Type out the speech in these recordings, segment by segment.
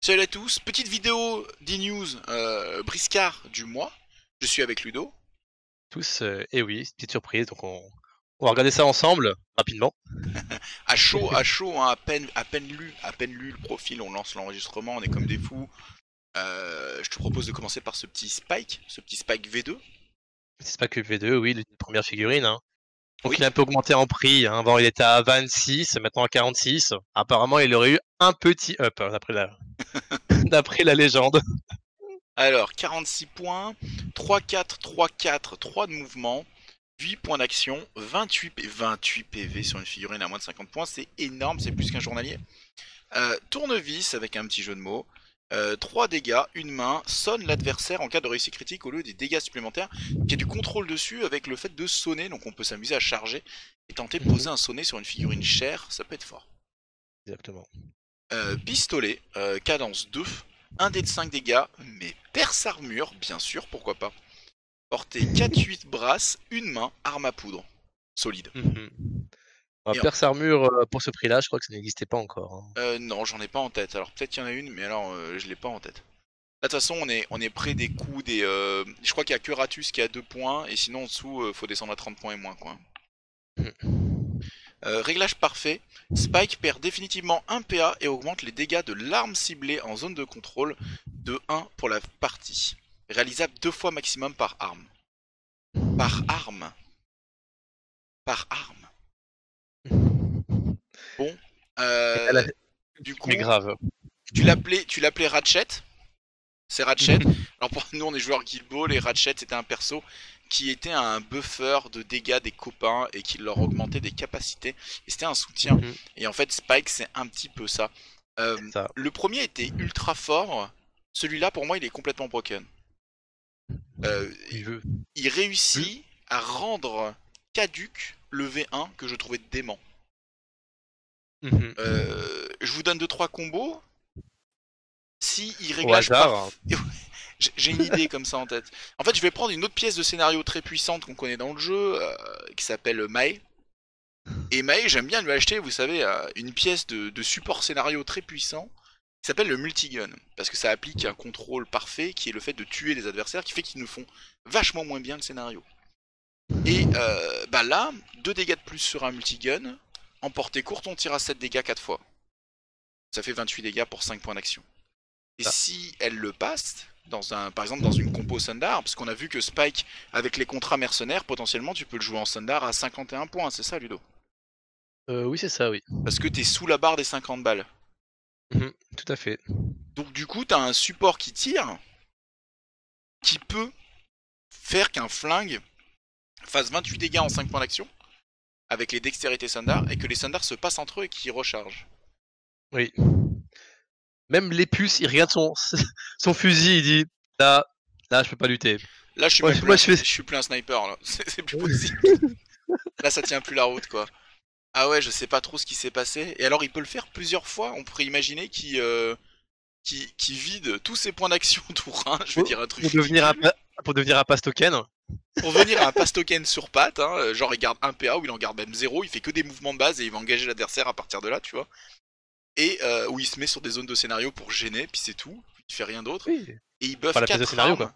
Salut à tous, petite vidéo d'e-news briscard du mois. Je suis avec Ludo. Tous, et oui, petite surprise, donc on va regarder ça ensemble, rapidement. À chaud, hein, à peine lu le profil, on lance l'enregistrement, on est comme des fous. Je te propose de commencer par ce petit Spike V2. C'est pas que V2, oui, les premières figurines, hein. Donc Oui, il a un peu augmenté en prix, hein. Avant il était à 26, maintenant à 46. Apparemment il aurait eu un petit up, hein, d'après la... d'après la légende. alors 46 points, 3-4, 3-4, 3 de mouvement, 8 points d'action, 28 PV sur une figurine à moins de 50 points, c'est énorme, c'est plus qu'un journalier. Tournevis avec un petit jeu de mots. 3 dégâts, une main, sonne l'adversaire en cas de réussite critique au lieu des dégâts supplémentaires. Il y a du contrôle dessus avec le fait de sonner, donc on peut s'amuser à charger et tenter de poser un sonnet sur une figurine chère, ça peut être fort. Exactement. Pistolet, cadence 2, 1 dé de 5 dégâts, mais perce armure, bien sûr, pourquoi pas. Portée 4-8 brasses, une main, arme à poudre. Solide. Et Perce armure, pour ce prix-là, je crois que ça n'existait pas encore, hein. non, j'en ai pas en tête. Alors peut-être qu'il y en a une, mais alors je l'ai pas en tête. Là, de toute façon, on est près des coups des. Je crois qu'il y a que Ratus qui a 2 points, et sinon en dessous, faut descendre à 30 points et moins, quoi. Réglage parfait. Spike perd définitivement 1 PA et augmente les dégâts de l'arme ciblée en zone de contrôle de 1 pour la partie. Réalisable 2 fois maximum par arme. Par arme. Par arme. Bon. Et là, Du mais coup, grave. tu l'appelais Ratchet. C'est Ratchet. Alors pour nous, on est joueurs Guild Ball et Ratchet c'était un perso qui était un buffer de dégâts des copains et qui leur augmentait des capacités. Et c'était un soutien. Et en fait, Spike, c'est un petit peu ça. Ça. Le premier était ultra fort. Celui-là, pour moi, il est complètement broken. Euh, Il veut. il réussit à rendre caduque le V1 que je trouvais dément. Je vous donne 2-3 combos. Si il Au réglage hasard. parfait. J'ai une idée comme ça en tête. En fait, je vais prendre une autre pièce de scénario très puissante qu'on connaît dans le jeu, qui s'appelle Mae. Et Mae, j'aime bien lui acheter, vous savez, une pièce de support scénario très puissant, qui s'appelle le multigun. Parce que ça applique un contrôle parfait, qui est le fait de tuer les adversaires, qui fait qu'ils nous font vachement moins bien le scénario. Et bah là, 2 dégâts de plus sur un multigun. En portée courte, on tire à 7 dégâts 4 fois. Ça fait 28 dégâts pour 5 points d'action. Et Ça. si elle le passe, par exemple dans une compo Sundar, parce qu'on a vu que Spike, avec les contrats mercenaires, potentiellement tu peux le jouer en Sundar à 51 points, c'est ça Ludo? Oui, c'est ça, oui. Parce que t'es sous la barre des 50 balles. Tout à fait. Donc du coup t'as un support qui tire, qui peut faire qu'un flingue fasse 28 dégâts en 5 points d'action, avec les dextérités Sundar, et que les Sundar se passent entre eux et qu'ils rechargent. Oui. Même les puces, il regarde son fusil, il dit là, là, je peux pas lutter. Là je suis Moi, même plus moi un, je fais. je suis plus un sniper là, c'est plus possible. Là ça tient plus la route quoi. Ah ouais, je sais pas trop ce qui s'est passé. Et alors, il peut le faire plusieurs fois. On pourrait imaginer qu'il vide tous ses points d'action tour 1. Je vais Pour dire un truc pour devenir ridicule. pour devenir un pass token. Pour venir à un pass token sur patte, hein, genre il garde 1 PA ou il en garde même 0. Il fait que des mouvements de base et il va engager l'adversaire à partir de là, tu vois. Et où il se met sur des zones de scénario pour gêner, puis c'est tout. Il fait rien d'autre. Oui. Et il Pas buff la pièce de 4 scénario, armes. quoi.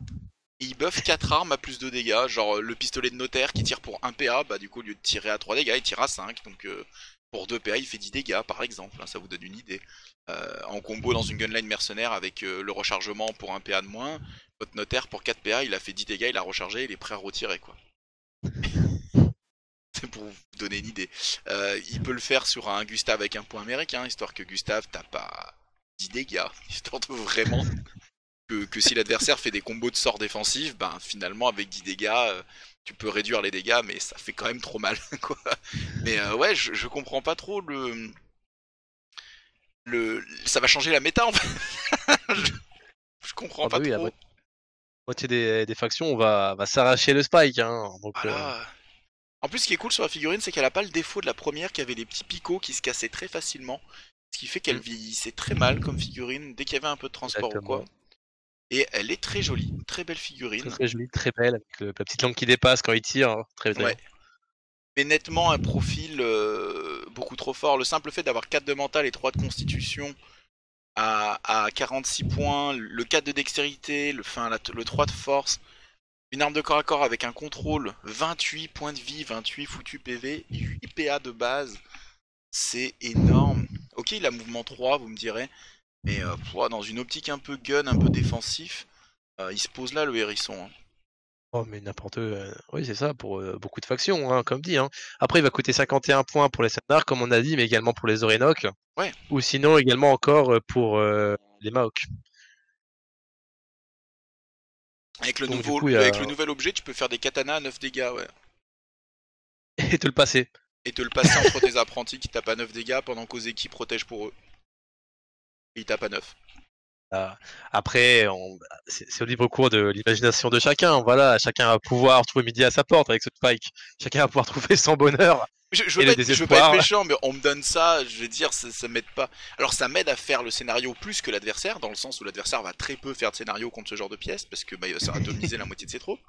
Et il buff 4 armes à plus de dégâts. Genre le pistolet de notaire qui tire pour 1 PA, bah du coup au lieu de tirer à 3 dégâts, il tire à 5. Donc pour 2 PA, il fait 10 dégâts par exemple. Hein, ça vous donne une idée. En combo dans une gunline mercenaire avec le rechargement pour 1 PA de moins. Votre notaire pour 4 PA, il a fait 10 dégâts, il a rechargé, il est prêt à retirer quoi. C'est pour vous donner une idée. Il peut le faire sur un Gustave avec un point américain, histoire que Gustave tape pas 10 dégâts. Histoire de vraiment que si l'adversaire fait des combos de sorts défensifs, ben finalement avec 10 dégâts, tu peux réduire les dégâts, mais ça fait quand même trop mal, quoi. Mais ouais, je comprends pas trop ça va changer la méta en fait. je comprends Ah bah pas oui, la trop. moitié des factions va s'arracher le spike, hein. Donc Voilà. En plus, ce qui est cool sur la figurine, c'est qu'elle a pas le défaut de la première qui avait des petits picots qui se cassaient très facilement. Ce qui fait qu'elle vieillissait très mal comme figurine dès qu'il y avait un peu de transport ou quoi. exactement. Et elle est très jolie, très belle Très figurine. très jolie, très belle, avec la petite langue qui dépasse quand il tire, hein. Très très Ouais, bien. mais nettement un profil beaucoup trop fort. Le simple fait d'avoir 4 de mental et 3 de constitution à 46 points, le 4 de dextérité, le 3 de force, une arme de corps à corps avec un contrôle, 28 points de vie, 28 foutu PV, 8 PA de base, c'est énorme. Ok, il a mouvement 3, vous me direz, mais dans une optique un peu gun, un peu défensif, il se pose là le hérisson. Hein. Oh, mais n'importe. Oui, c'est ça, pour beaucoup de factions, hein, comme dit. Hein. Après, il va coûter 51 points pour les Sandar, comme on a dit, mais également pour les Orenok. Ouais. Ou sinon, également encore pour les Maok. Avec le, Donc, du nouveau, coup, il y avec a... le nouvel objet, tu peux faire des katanas à 9 dégâts, ouais. Et te le passer. Et te le passer entre tes apprentis qui tapent à 9 dégâts pendant qu'Ozeki protège pour eux. Et il tape à 9. Après, c'est au libre cours de l'imagination de chacun. Voilà, chacun va pouvoir trouver midi à sa porte avec ce spike. Chacun va pouvoir trouver son bonheur Je et veux, le pas être, je veux pas être désespoir. méchant, mais on me donne ça, je vais dire, ça m'aide pas. Alors ça m'aide à faire le scénario plus que l'adversaire, dans le sens où l'adversaire va très peu faire de scénario contre ce genre de pièces, parce que ça va atomiser la moitié de ses troupes.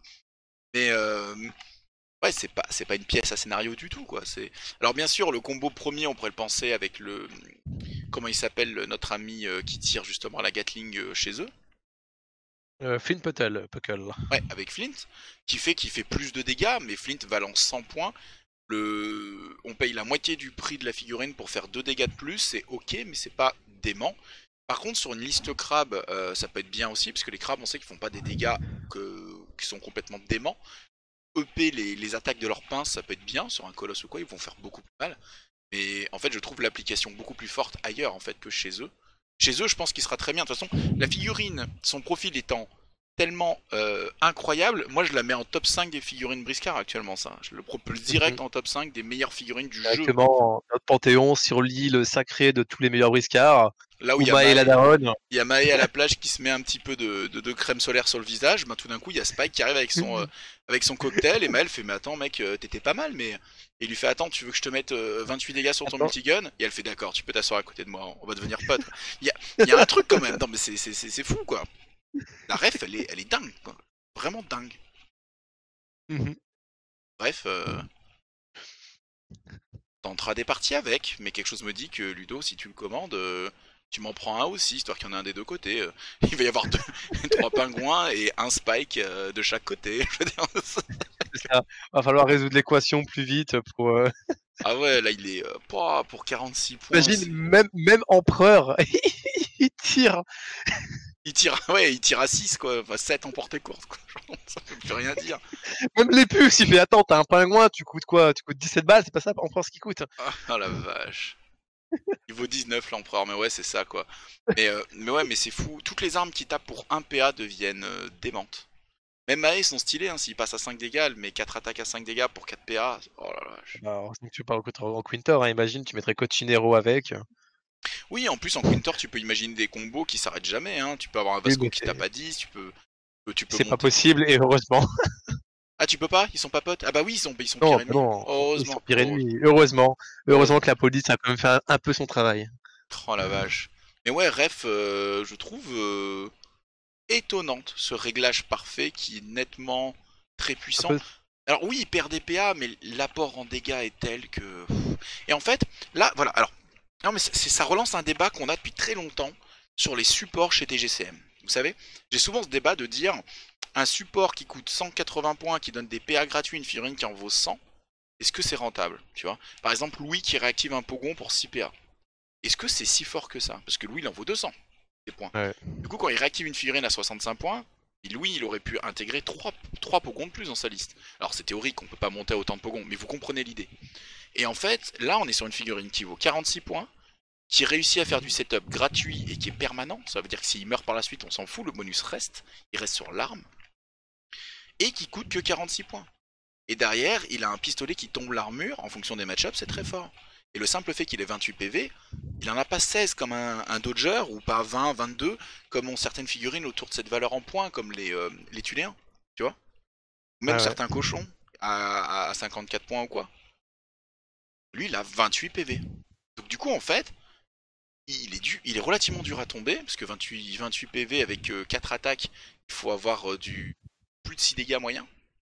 Mais ouais, c'est pas une pièce à scénario du tout, quoi. Alors bien sûr, le combo premier, on pourrait le penser avec le... Comment il s'appelle, notre ami qui tire justement à la Gatling chez eux. Flynn Puckle. Ouais, avec Flint, qui fait plus de dégâts, mais Flint balance 100 points. On paye la moitié du prix de la figurine pour faire 2 dégâts de plus, c'est ok, mais c'est pas dément. Par contre, sur une liste crabe, ça peut être bien aussi, parce que les crabes, on sait qu'ils font pas des dégâts qui sont complètement déments. EP les attaques de leurs pinces, ça peut être bien, sur un colosse ou quoi, ils vont faire beaucoup plus mal. Mais en fait, je trouve l'application beaucoup plus forte ailleurs en fait que chez eux. Chez eux, je pense qu'il sera très bien. De toute façon, la figurine, son profil étant tellement incroyable, moi je la mets en top 5 des figurines Briscard actuellement, ça. Je le propulse direct en top 5 des meilleures figurines du jeu. Directement notre panthéon sur l'île sacrée de tous les meilleurs briscards. Là où il y a Uma et la daronne. il y a Mae à la plage qui se met un petit peu de crème solaire sur le visage, ben, tout d'un coup il y a Spike qui arrive avec son cocktail et Maël fait mais attends mec t'étais pas mal mais... Et il lui fait attends tu veux que je te mette 28 dégâts sur ton Attends. multigun. Et elle fait d'accord tu peux t'asseoir à côté de moi on va devenir potes. Il y a un truc quand même, non mais c'est fou quoi. La ref elle est dingue quoi. Vraiment dingue. Bref, tenteras des parties avec, mais quelque chose me dit que Ludo, si tu le commandes, tu m'en prends un aussi, histoire qu'il y en a un des deux côtés. Il va y avoir trois pingouins et un spike de chaque côté. Je veux dire, Ça. Va falloir résoudre l'équation plus vite pour. ah ouais, là il est pour 46 points. Imagine, même empereur, il tire. Il tire, ouais, il tire à 6 quoi, enfin 7 en portée courte quoi. Ça peut plus rien dire. Même les puces, il fait attends, t'as un pingouin, tu coûtes quoi? Tu coûtes 17 balles, c'est pas ça empereur ce qui coûte. Ah la vache. Il vaut 19 l'empereur, mais ouais, c'est ça quoi. Mais ouais, mais c'est fou. Toutes les armes qui tapent pour 1 PA deviennent démentes. Même Mae sont stylés, hein, s'il passe à 5 dégâts, elle met 4 attaques à 5 dégâts pour 4 PA. Oh la vache. Alors, tu parles en Quinter, hein, imagine, tu mettrais Cochinero avec. Oui, en plus en Quinter, tu peux imaginer des combos qui s'arrêtent jamais. Hein. Tu peux avoir un Vasco qui tape à 10, tu peux C'est pas monter. possible, et heureusement. Ah, tu peux pas? Ils sont pas potes? Ah bah oui, ils sont Non, pires ennemis. non, ils Heureusement. sont pire ennemis. Heureusement. Heureusement Heureusement. que la police a quand même fait un peu son travail. Oh la vache. Mais ouais, ref, je trouve étonnante ce réglage parfait qui est nettement très Un puissant. peu... Alors oui, il perd des PA, mais l'apport en dégâts est tel que... Et en fait, là, voilà, alors... Non mais ça relance un débat qu'on a depuis très longtemps sur les supports chez TGCM. Vous savez, j'ai souvent ce débat de dire un support qui coûte 180 points, qui donne des PA gratuits, une figurine qui en vaut 100, est-ce que c'est rentable, tu vois? Par exemple, Louis qui réactive un Pogon pour 6 PA. Est-ce que c'est si fort que ça? Parce que Louis, il en vaut 200, des points. Ouais. Du coup, quand il réactive une figurine à 65 points, Louis, il aurait pu intégrer 3 Pogons de plus dans sa liste. Alors c'est théorique, on peut pas monter à autant de Pogons, mais vous comprenez l'idée. Et en fait, là, on est sur une figurine qui vaut 46 points, qui réussit à faire du setup gratuit et qui est permanent. Ça veut dire que s'il meurt par la suite, on s'en fout, le bonus reste. Il reste sur l'arme. Et qui coûte que 46 points. Et derrière, il a un pistolet qui tombe l'armure en fonction des match-ups, c'est très fort. Et le simple fait qu'il ait 28 PV, il en a pas 16 comme un Dodger, ou pas 20, 22, comme ont certaines figurines autour de cette valeur en points, comme les Tuléens, tu vois. Ou même certains cochons à 54 points ou quoi. Lui, il a 28 PV. Donc du coup, en fait, il est relativement dur à tomber, parce que 28 PV avec 4 attaques, il faut avoir plus de 6 dégâts moyens.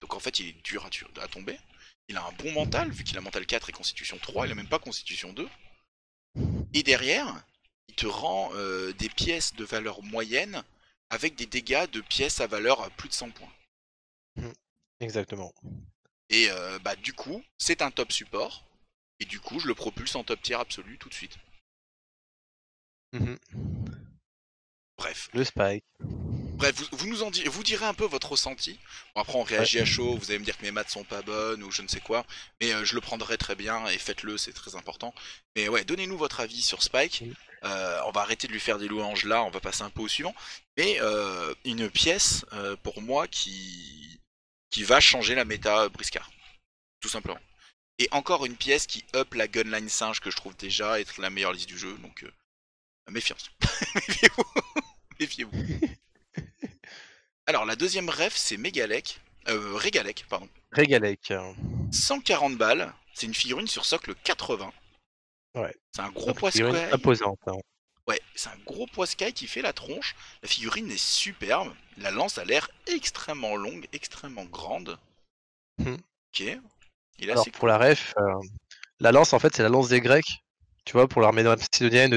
Donc en fait, il est dur à tomber. Il a un bon mental, vu qu'il a mental 4 et constitution 3, il a même pas constitution 2. Et derrière, il te rend des pièces de valeur moyenne avec des dégâts de pièces à valeur à plus de 100 points. Exactement. Et bah du coup, c'est un top support. Et du coup, je le propulse en top tier absolu tout de suite. Bref. Le Spike. Bref, vous direz un peu votre ressenti. Bon, après, on réagit à chaud, vous allez me dire que mes maths sont pas bonnes ou je ne sais quoi. Mais je le prendrai très bien et faites-le, c'est très important. Mais ouais, donnez-nous votre avis sur Spike. On va arrêter de lui faire des louanges là, on va passer un peu au suivant. Mais une pièce, pour moi, qui va changer la méta Briscard. Tout simplement. Et encore une pièce qui up la gunline singe que je trouve déjà être la meilleure liste du jeu. Donc, méfiance. Méfiez-vous. Méfiez-vous. Alors, la deuxième ref, c'est Régalec, pardon. Régalec. 140 balles, c'est une figurine sur socle 80. Ouais. C'est un gros poids sky. Imposante. Ouais, c'est un gros poids sky qui fait la tronche. La figurine est superbe. La lance a l'air extrêmement longue, extrêmement grande. Ok. Et alors, pour la ref, la lance, en fait, c'est la lance des Grecs. Tu vois, pour l'armée macédonienne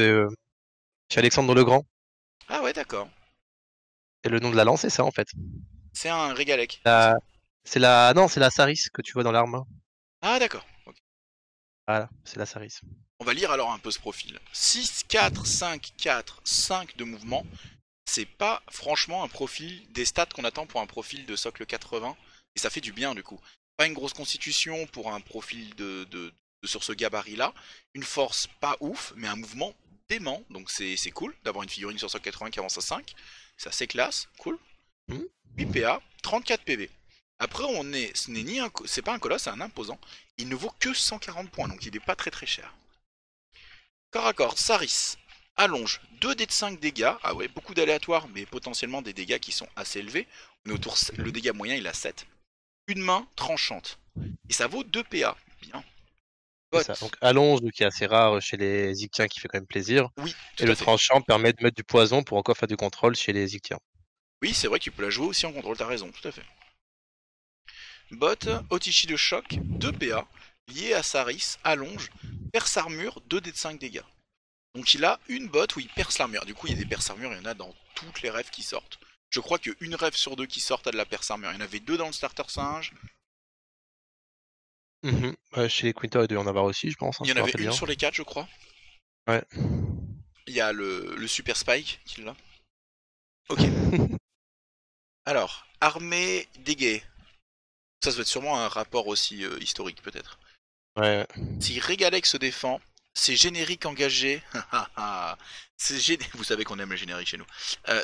chez Alexandre le Grand. Ah ouais, d'accord. Et le nom de la lance, c'est ça, en fait. C'est un Régalec. C'est la Saris que tu vois dans l'arme. Ah d'accord. Okay. Voilà, c'est la Saris. On va lire alors un peu ce profil. 6, 4, 5, 4, 5 de mouvement. C'est pas franchement un profil des stats qu'on attend pour un profil de socle 80. Et ça fait du bien du coup. Pas une grosse constitution pour un profil de sur ce gabarit là. Une force pas ouf, mais un mouvement dément. Donc c'est cool d'avoir une figurine sur socle 80 qui avance à 5. C'est assez classe, cool. 8 PA, 34 PV. Après, c'est pas un colosse, c'est un imposant. Il ne vaut que 140 points, donc il n'est pas très très cher. Corps à corps, Saris, allonge, 2 dés de 5 dégâts. Ah ouais, beaucoup d'aléatoires, mais potentiellement des dégâts qui sont assez élevés. Le dégât moyen, il a 7. Une main tranchante. Et ça vaut 2 PA. Bien. Ça. Donc allonge, qui est assez rare chez les Ictiens, qui fait quand même plaisir. Oui, et le tranchant permet de mettre du poison pour encore faire du contrôle chez les Ictiens. Oui, c'est vrai que tu peux la jouer aussi en contrôle, t'as raison, tout à fait. Bot, Otichi de choc, 2 PA, lié à Saris, allonge, perce armure, 2 dés de 5 dégâts. Donc il a une botte où il perce l'armure. Du coup, il y a des perce armure, il y en a dans toutes les rêves qui sortent. Je crois qu'une rêve sur 2 qui sortent a de la perce armure. Il y en avait 2 dans le starter singe. Chez les Quinta, il doit y en avoir aussi, je pense. Il y en avait une sur les 4, je crois. Ouais. Il y a le Super Spike qui l'a. Ok. Alors, armée dégaée. Ça doit être sûrement un rapport aussi historique, peut-être. Ouais. Si Régalec se défend, c'est générique engagé. Vous savez qu'on aime le générique chez nous.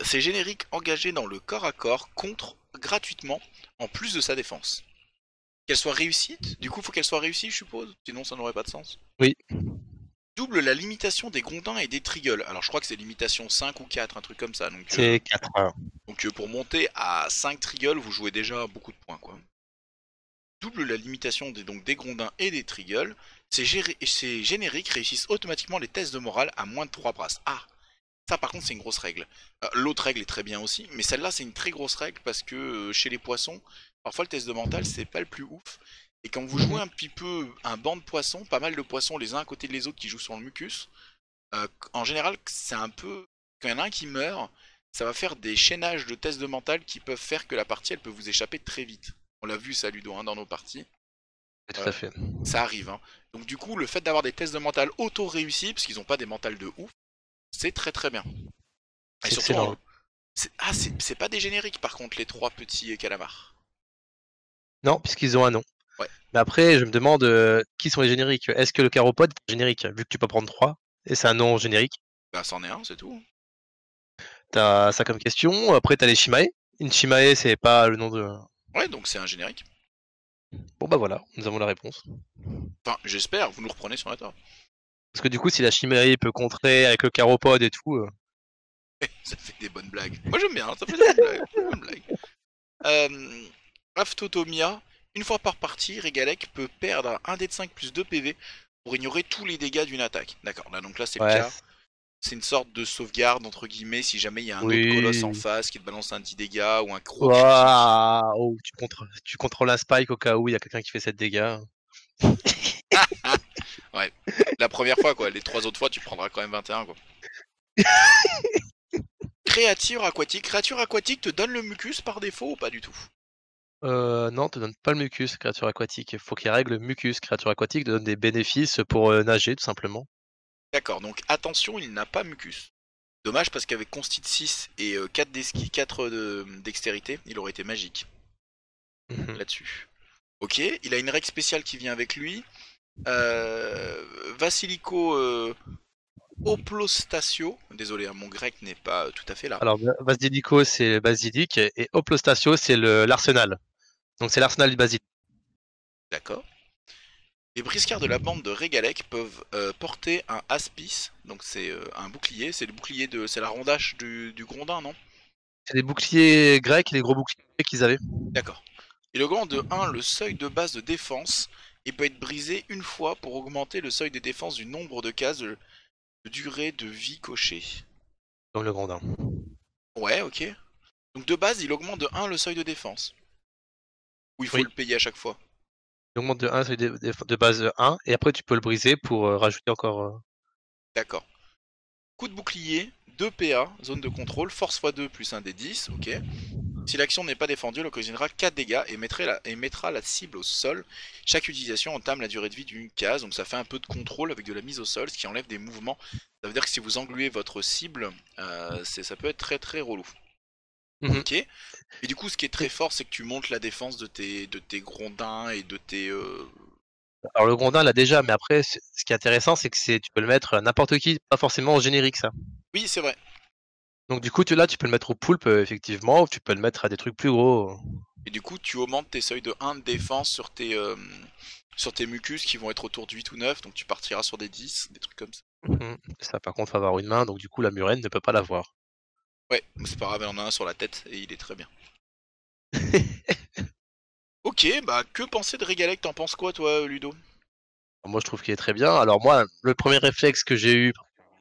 C'est générique engagé dans le corps à corps contre gratuitement en plus de sa défense. Qu'elle soit réussite, du coup faut qu'elle soit réussie je suppose, sinon ça n'aurait pas de sens. Oui. Double la limitation des grondins et des trigles. Alors je crois que c'est limitation 5 ou 4, un truc comme ça. C'est 4. Donc pour monter à 5 trigles, vous jouez déjà beaucoup de points quoi. Double la limitation des grondins et des trigles. Ces génériques réussissent automatiquement les tests de morale à moins de 3 brasses. Ah, ça par contre c'est une grosse règle. L'autre règle est très bien aussi, mais celle-là c'est une très grosse règle parce que chez les poissons, parfois le test de mental c'est pas le plus ouf. Et quand vous jouez un petit peu un banc de poissons, pas mal de poissons les uns à côté des autres qui jouent sur le mucus, en général c'est un peu... Quand il y en a un qui meurt, ça va faire des chaînages de tests de mental qui peuvent faire que la partie elle peut vous échapper très vite. On l'a vu ça Ludo dans nos parties. Tout à fait. Ça arrive. Hein. Donc du coup, le fait d'avoir des tests de mental auto-réussis, parce qu'ils n'ont pas des mentales de ouf, c'est très très bien. Et surtout, c'est pas des génériques par contre, les 3 petits calamars. Non, puisqu'ils ont un nom. Ouais. Mais après, je me demande qui sont les génériques. Est-ce que le Charopode est générique, vu que tu peux prendre 3, et c'est un nom générique? Bah c'en est un, c'est tout. T'as ça comme question. Après, t'as les Shimae. Une Shimae, c'est pas le nom de... Ouais, donc c'est un générique. Bon bah voilà, nous avons la réponse. Enfin, j'espère, vous nous reprenez sur la table. Parce que du coup, si la Shimae peut contrer avec le Charopode et tout... Ça fait des bonnes blagues. Moi j'aime bien, ça fait des bonnes blagues. Aftotomia, une fois par partie, Régalec peut perdre un dé de 5 plus 2 PV pour ignorer tous les dégâts d'une attaque. D'accord, là donc là c'est le cas. C'est une sorte de sauvegarde entre guillemets si jamais il y a un autre colosse en face qui te balance un petit dégât ou un gros tu contrôles un spike au cas où il y a quelqu'un qui fait 7 dégâts. Ouais, la première fois quoi, les 3 autres fois tu prendras quand même 21 quoi. Créature aquatique. Créature aquatique te donne le mucus par défaut ou pas du tout? Non, te donne pas le mucus, créature aquatique. Il faut qu'il règle le mucus. Créature aquatique te donne des bénéfices pour nager, tout simplement. D'accord, donc attention, il n'a pas mucus. Dommage parce qu'avec Constit 6 et 4 d'esquive, 4 de dextérité, il aurait été magique Mhm. là-dessus. Ok, il a une règle spéciale qui vient avec lui. Vassilico Oplostatio. Désolé, hein, mon grec n'est pas tout à fait là. Alors, Basilico, c'est le basilic, et Oplostatio, c'est l'arsenal. Donc, c'est l'arsenal du basilic. D'accord. Les briscards de la bande de Régalec peuvent porter un aspis, donc c'est un bouclier, c'est le bouclier de, c'est la rondache du Grondin, non? C'est les boucliers grecs, les gros boucliers qu'ils avaient. D'accord. Il augmente de 1 le seuil de base de défense et peut être brisé une fois pour augmenter le seuil de défense du nombre de cases de durée de vie cochée. Dans le Grandin. Ouais, ok. Donc de base, il augmente de 1 le seuil de défense. Ou il faut Oui. le payer à chaque fois. Il augmente de 1, seuil de base 1, et après tu peux le briser pour rajouter encore. D'accord. Coup de bouclier, 2 PA, zone de contrôle, force x2 plus 1 des 10, ok. Si l'action n'est pas défendue, elle occasionnera 4 dégâts et mettra la cible au sol. Chaque utilisation entame la durée de vie d'une case, donc ça fait un peu de contrôle avec de la mise au sol, ce qui enlève des mouvements. Ça veut dire que si vous engluez votre cible, ça peut être très très relou. Mhm. Ok. Et du coup, ce qui est très fort, c'est que tu montes la défense de tes grondins et de tes... Alors le Grondin l'a déjà, mais après, ce qui est intéressant, c'est que tu peux le mettre à n'importe qui, pas forcément en générique, ça. Oui, c'est vrai. Donc du coup, là, tu peux le mettre au poulpe, effectivement, ou tu peux le mettre à des trucs plus gros. Et du coup, tu augmentes tes seuils de 1 de défense sur tes mucus qui vont être autour de 8 ou 9, donc tu partiras sur des 10, des trucs comme ça. Ça, par contre, faut avoir une main, donc du coup, la murène ne peut pas l'avoir. Ouais, c'est pas grave, elle en a un sur la tête et il est très bien. Ok, bah que penser de Régalec? T'en penses quoi toi, Ludo? Moi, je trouve qu'il est très bien. Alors moi, le premier réflexe que j'ai eu,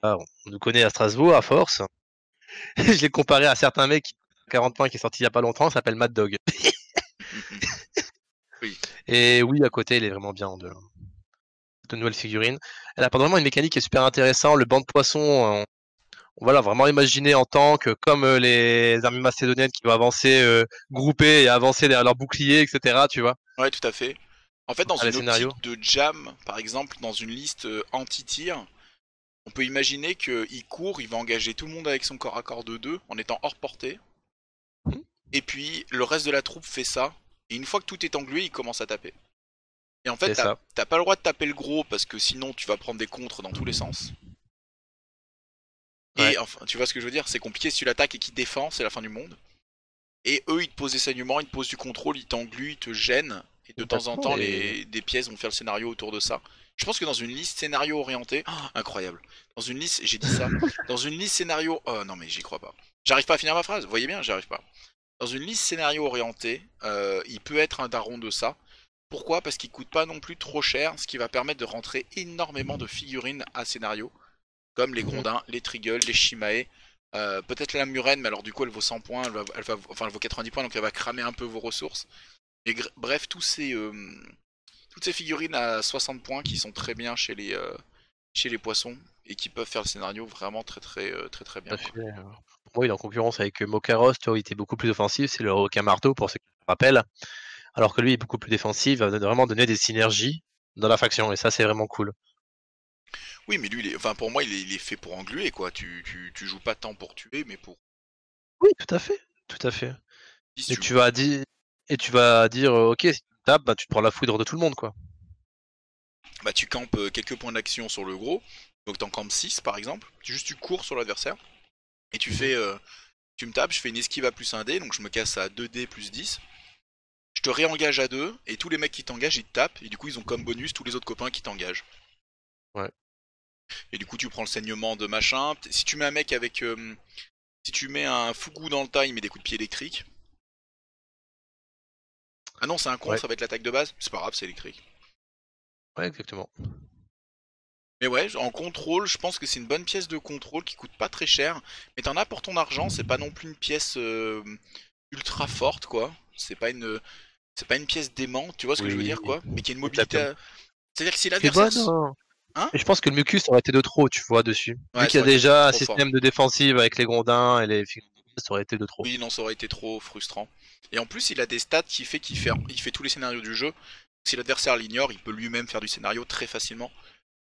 on nous connaît à Strasbourg, à force, je l'ai comparé à certains mecs 40 points qui est sorti il y a pas longtemps, s'appelle Mad Dog. Oui. Et oui, à côté, il est vraiment bien de nouvelles figurines. Elle apporte vraiment une mécanique qui est super intéressante. Le banc de poisson, voilà, vraiment imaginé en tank, comme les armées macédoniennes qui vont avancer groupées et avancer derrière leur bouclier, etc. Tu vois, Ouais, tout à fait. En fait, dans dans les une scénarios. optique de jam, par exemple, dans une liste anti-tir, on peut imaginer qu'il court, il va engager tout le monde avec son corps à corps de 2 en étant hors portée. Mhm. Et puis le reste de la troupe fait ça. Et une fois que tout est englué, il commence à taper. Et en fait, C'est ça. t'as pas le droit de taper le gros parce que sinon tu vas prendre des contres dans tous les sens. Ouais. Et enfin, tu vois ce que je veux dire? C'est compliqué si tu l'attaques et qu'il défend, c'est la fin du monde. Et eux, ils te posent des saignements, ils te posent du contrôle, ils t'engluent, ils te gênent. Et de temps en Complètement. temps, Et des pièces vont faire le scénario autour de ça. Je pense que dans une liste scénario orientée, incroyable. Dans une liste, j'ai dit ça, dans une liste scénario, oh non mais j'y crois pas. J'arrive pas à finir ma phrase, vous voyez bien, j'arrive pas. Dans une liste scénario orientée, il peut être un daron de ça. Pourquoi? Parce qu'il coûte pas non plus trop cher, ce qui va permettre de rentrer énormément de figurines à scénario, comme les Mhm. Grondins, les Triggle, les Shimae, peut-être la Muren, mais alors du coup elle vaut 100 points, enfin elle vaut 90 points, donc elle va cramer un peu vos ressources. Mais bref, toutes ces figurines à 60 points qui sont très bien chez les poissons et qui peuvent faire le scénario vraiment très Tout bien à quoi. fait. Pour moi, il est en concurrence avec Mokaros, tu vois, il était beaucoup plus offensif, c'est le requin marteau pour ceux qui se rappellent. Alors que lui est beaucoup plus défensif, il va vraiment donner des synergies dans la faction, et ça, c'est vraiment cool. Oui, mais lui, enfin pour moi, il est fait pour engluer quoi. Tu joues pas tant pour tuer, mais pour Oui, tout à fait. Tout à fait. si Et tu tu vas dire, ok, si tu tapes, bah, tu te prends la foudre de tout le monde, quoi. bah tu campes quelques points d'action sur le gros, donc t'en campes 6 par exemple. Tu cours sur l'adversaire et Mhm. tu me tapes, je fais une esquive à plus 1 dé, donc je me casse à 2 dés plus 10. Je te réengage à 2 et tous les mecs qui t'engagent ils te tapent et du coup ils ont comme bonus tous les autres copains qui t'engagent. Ouais. Et du coup tu prends le saignement de machin. Si tu mets un mec avec si tu mets un fougou dans le tas, il met des coups de pied électriques. Ah non, c'est un con, Ouais. ça va être l'attaque de base. C'est pas grave, c'est électrique. Ouais, exactement. Mais ouais, en contrôle, je pense que c'est une bonne pièce de contrôle qui coûte pas très cher. Mais t'en as pour ton argent, c'est pas non plus une pièce ultra forte, quoi. C'est pas une pièce démente, tu vois ce que je veux Oui, dire, quoi. Mais qui a une mobilité. exactement. C'est-à-dire que si C'est l'adversaire. bonne, hein. Hein? Et je pense que le mucus aurait été de trop, tu vois, dessus. Ouais, Vu qu'il y ça a aurait été déjà un trop fort. système de défensive avec les grondins et les figurines, ça aurait été de trop. Oui, non, ça aurait été trop frustrant. Et en plus, il a des stats qui fait il fait tous les scénarios du jeu. Si l'adversaire l'ignore, il peut lui-même faire du scénario très facilement.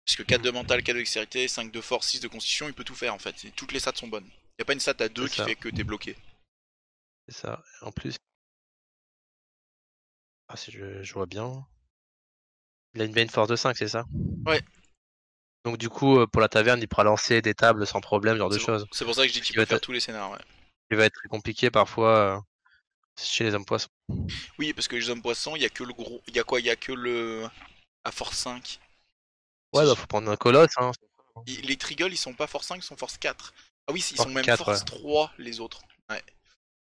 Parce que 4 de mental, 4 de dextérité, 5 de force, 6 de constitution, il peut tout faire en fait. Et toutes les stats sont bonnes. Il n'y a pas une stat à 2 C'est qui ça, fait que t'es bloqué. c'est ça. En plus, ah, si je vois bien, il a une main force de 5, c'est ça? Ouais, Donc du coup, pour la taverne, il pourra lancer des tables sans problème, ce genre de choses. c'est pour ça que je dis Ce qu'il qui va peut faire être, tous les scénarios. Ouais. qui va être très compliqué parfois chez les hommes poissons. Oui, parce que les hommes poissons, il y a que le gros. Il y a quoi? Il y a que le. À force 5. Ouais, bah faut prendre un colosse, hein. Les Triggle, ils sont pas force 5, ils sont force 4. Ah oui, ils sont Force même 4, ouais. force 3 les autres. Ouais.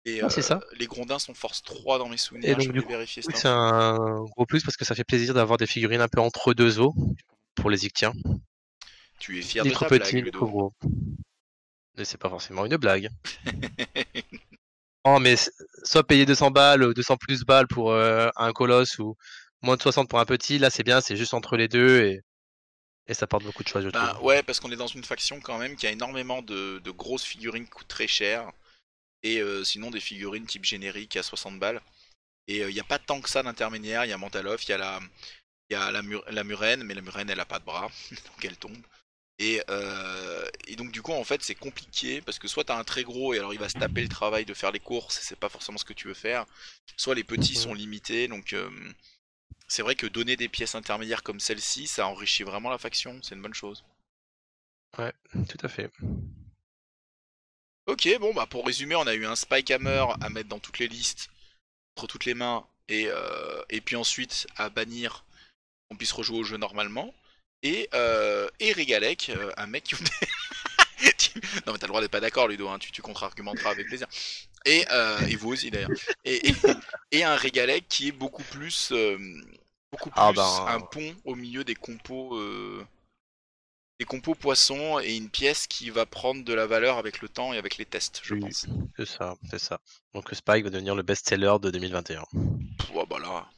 Et Ouais, c'est ça. les grondins sont force 3 dans mes Et souvenirs, je donc du vais coup, vérifier cette c'est info. un gros plus parce que ça fait plaisir d'avoir des figurines un peu entre deux eaux pour les Ictiens. Tu es fier Ni de trop ta blague, petit, ni trop Ludo. gros. Mais c'est pas forcément une blague. Non, mais soit payer 200 balles, 200 plus balles pour un colosse ou moins de 60 pour un petit, là c'est bien, c'est juste entre les deux et ça porte beaucoup de choix, je trouve. Bah ouais, parce qu'on est dans une faction quand même qui a énormément de grosses figurines qui coûtent très cher. Et sinon des figurines type générique à 60 balles. Et il n'y a pas tant que ça d'intermédiaire. Il y a Mantalov, il y a la Murène, mais la Murène elle a pas de bras, donc elle tombe. Et donc du coup en fait c'est compliqué parce que soit t'as un très gros et alors il va se taper le travail de faire les courses et c'est pas forcément ce que tu veux faire, soit les petits sont Mhm. limités donc c'est vrai que donner des pièces intermédiaires comme celle-ci ça enrichit vraiment la faction, c'est une bonne chose. Ouais, tout à fait. Ok, bon bah pour résumer on a eu un Spike Hammer à mettre dans toutes les listes, entre toutes les mains et puis ensuite à bannir qu'on puisse rejouer au jeu normalement. Et Regalek, un mec qui non mais t'as le droit d'être pas d'accord Ludo, hein, tu contre-argumenteras avec plaisir. Et vous aussi d'ailleurs. Et, et, et un Regalek qui est beaucoup Ah plus un ben, pont au milieu des compos poissons et une pièce qui va prendre de la valeur avec le temps et avec les tests, je oui, pense. c'est ça, c'est ça. Donc le Spike va devenir le best-seller de 2021. Pff, ouais, bah là,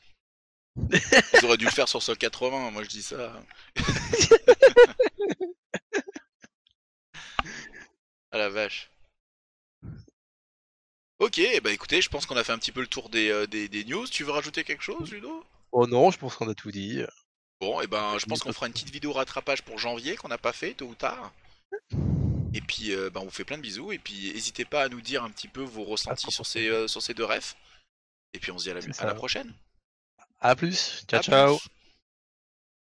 ils auraient dû le faire sur Sol 80, moi je dis ça. Ah la vache. Ok, bah écoutez, je pense qu'on a fait un petit peu le tour des news. Tu veux rajouter quelque chose, Ludo? Oh non, je pense qu'on a tout dit. Bon, et ben je Ni pense qu'on trop- fera une petite vidéo rattrapage pour janvier qu'on n'a pas fait tôt ou tard. Et puis bah, on vous fait plein de bisous. Et puis n'hésitez pas à nous dire un petit peu vos À ressentis proposer. sur ces deux refs. Et puis on se dit C'est à la ça. prochaine. À plus. Ciao, À ciao. plus.